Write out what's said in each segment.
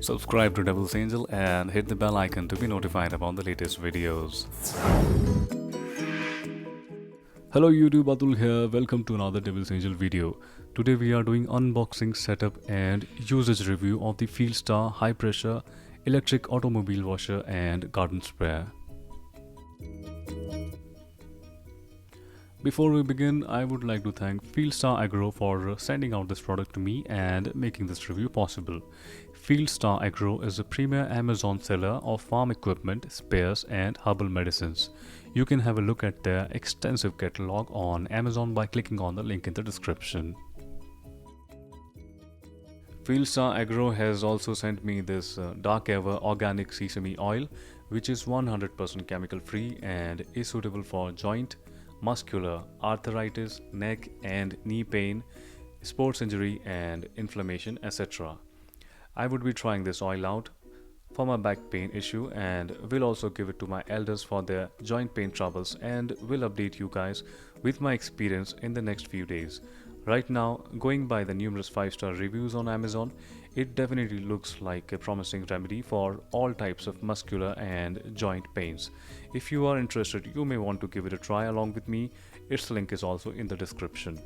Subscribe to Devil's Angel and hit the bell icon to be notified about the latest videos. Hello YouTube, Atul here. Welcome to another Devil's Angel video. Today we are doing unboxing, setup and usage review of the FieldStar high pressure electric automobile washer and garden sprayer. Before we begin, I would like to thank FieldStar Agro for sending out this product to me and making this review possible. FieldStar Agro is a premier Amazon seller of farm equipment, spares and herbal medicines. You can have a look at their extensive catalog on Amazon by clicking on the link in the description. FieldStar Agro has also sent me this Darkever organic sesame oil, which is 100% chemical free and is suitable for joint, muscular, arthritis, neck and knee pain, sports injury and inflammation, etc. I would be trying this oil out for my back pain issue and will also give it to my elders for their joint pain troubles and will update you guys with my experience in the next few days. Right now, going by the numerous 5-star reviews on Amazon, it definitely looks like a promising remedy for all types of muscular and joint pains. If you are interested, you may want to give it a try along with me. Its link is also in the description.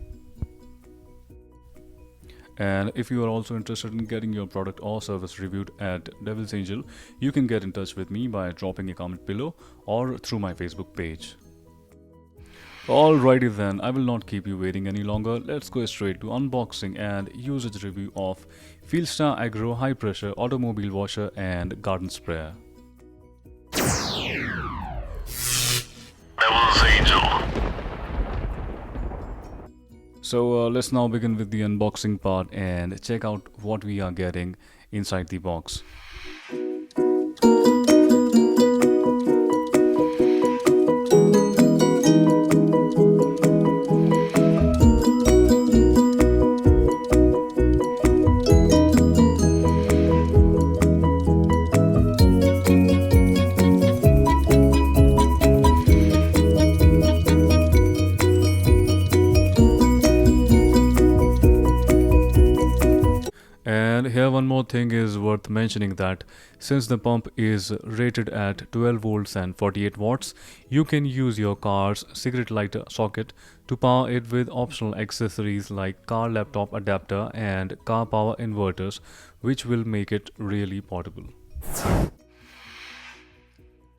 And if you are also interested in getting your product or service reviewed at Devil's Angel, you can get in touch with me by dropping a comment below or through my Facebook page. Alrighty then, I will not keep you waiting any longer. Let's go straight to unboxing and usage review of FieldStar Agro high pressure automobile washer and garden sprayer. Devil's Angel. So let's now begin with the unboxing part and check out what we are getting inside the box. And here one more thing is worth mentioning, that since the pump is rated at 12 volts and 48 watts, you can use your car's cigarette lighter socket to power it with optional accessories like car laptop adapter and car power inverters, which will make it really portable.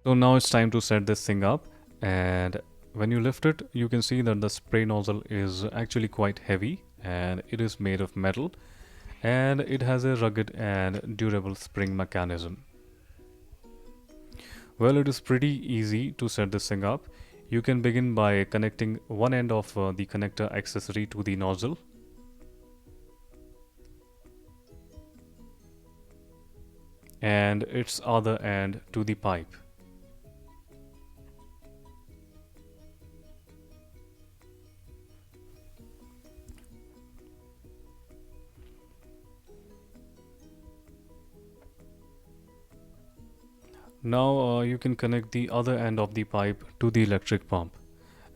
So now it's time to set this thing up, and when you lift it, you can see that the spray nozzle is actually quite heavy and it is made of metal. And it has a rugged and durable spring mechanism. Well, it is pretty easy to set this thing up. You can begin by connecting one end of the connector accessory to the nozzle. And its other end to the pipe. Now you can connect the other end of the pipe to the electric pump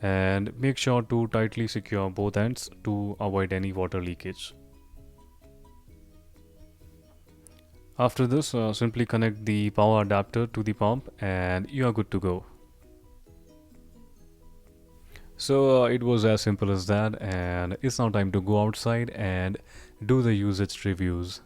and make sure to tightly secure both ends to avoid any water leakage. After this, simply connect the power adapter to the pump and you are good to go. So it was as simple as that, and it's now time to go outside and do the usage reviews.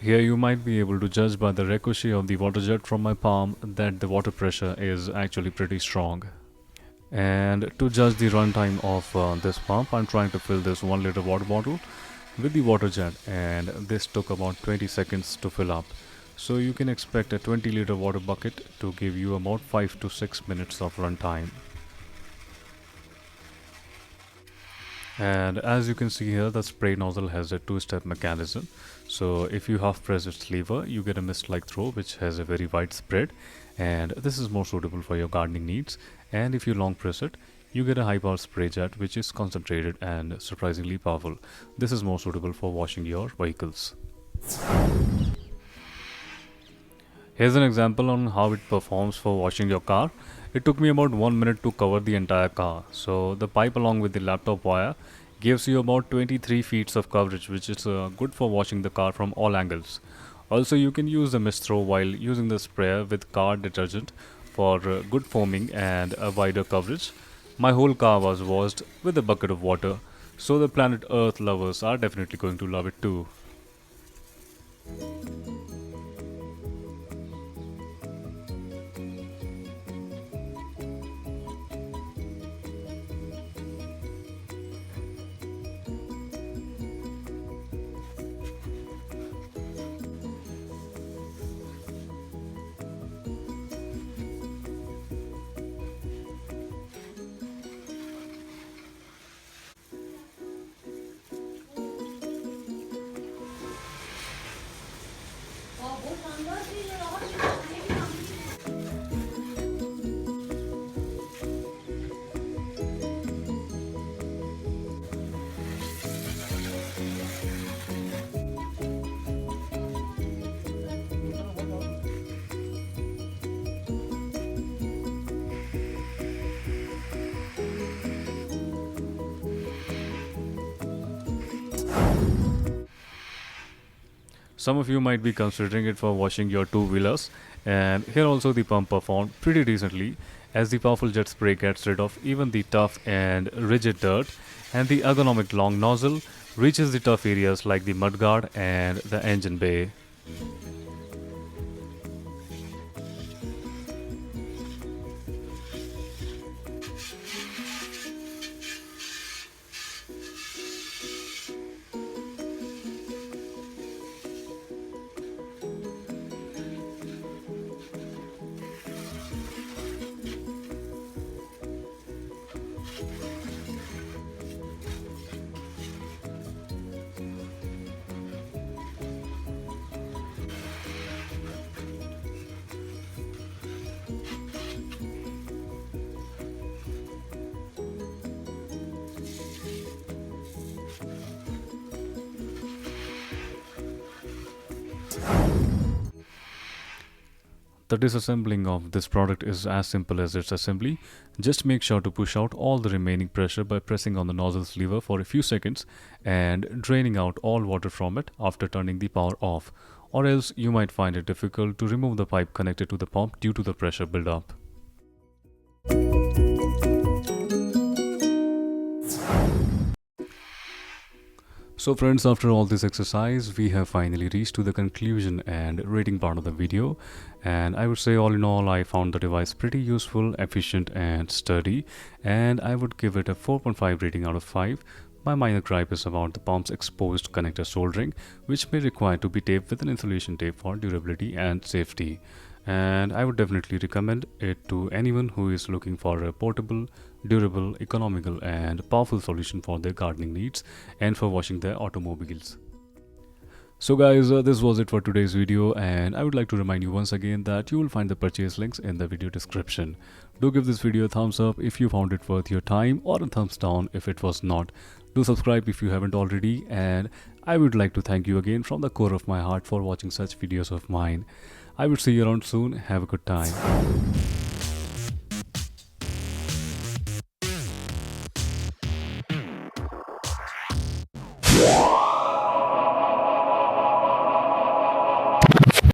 Here you might be able to judge by the ricochet of the water jet from my palm that the water pressure is actually pretty strong. And to judge the runtime of this pump, I'm trying to fill this 1 liter water bottle with the water jet, and this took about 20 seconds to fill up. So you can expect a 20 liter water bucket to give you about 5 to 6 minutes of runtime. And as you can see here, the spray nozzle has a two-step mechanism. So if you half press its lever, you get a mist-like throw which has a very wide spread, and this is more suitable for your gardening needs. And if you long press it, you get a high power spray jet which is concentrated and surprisingly powerful. This is more suitable for washing your vehicles. Here's an example on how it performs for washing your car. It took me about 1 minute to cover the entire car. So the pipe along with the laptop wire gives you about 23 feet of coverage, which is good for washing the car from all angles. Also, you can use the mist throw while using the sprayer with car detergent for good foaming and a wider coverage. My whole car was washed with a bucket of water, so the planet Earth lovers are definitely going to love it too. Some of you might be considering it for washing your two-wheelers, and here also the pump performed pretty decently as the powerful jet spray gets rid of even the tough and rigid dirt, and the ergonomic long nozzle reaches the tough areas like the mudguard and the engine bay. The disassembling of this product is as simple as its assembly. Just make sure to push out all the remaining pressure by pressing on the nozzle's lever for a few seconds and draining out all water from it after turning the power off, or else you might find it difficult to remove the pipe connected to the pump due to the pressure buildup. So friends, after all this exercise, we have finally reached to the conclusion and rating part of the video, and I would say all in all I found the device pretty useful, efficient and sturdy, and I would give it a 4.5 rating out of 5. My minor gripe is about the pump's exposed connector soldering, which may require to be taped with an insulation tape for durability and safety. And I would definitely recommend it to anyone who is looking for a portable, durable, economical and powerful solution for their gardening needs and for washing their automobiles. So guys, this was it for today's video, and I would like to remind you once again that you will find the purchase links in the video description. Do give this video a thumbs up if you found it worth your time, or a thumbs down if it was not. Do subscribe if you haven't already, and I would like to thank you again from the core of my heart for watching such videos of mine. I will see you around soon. Have a good time.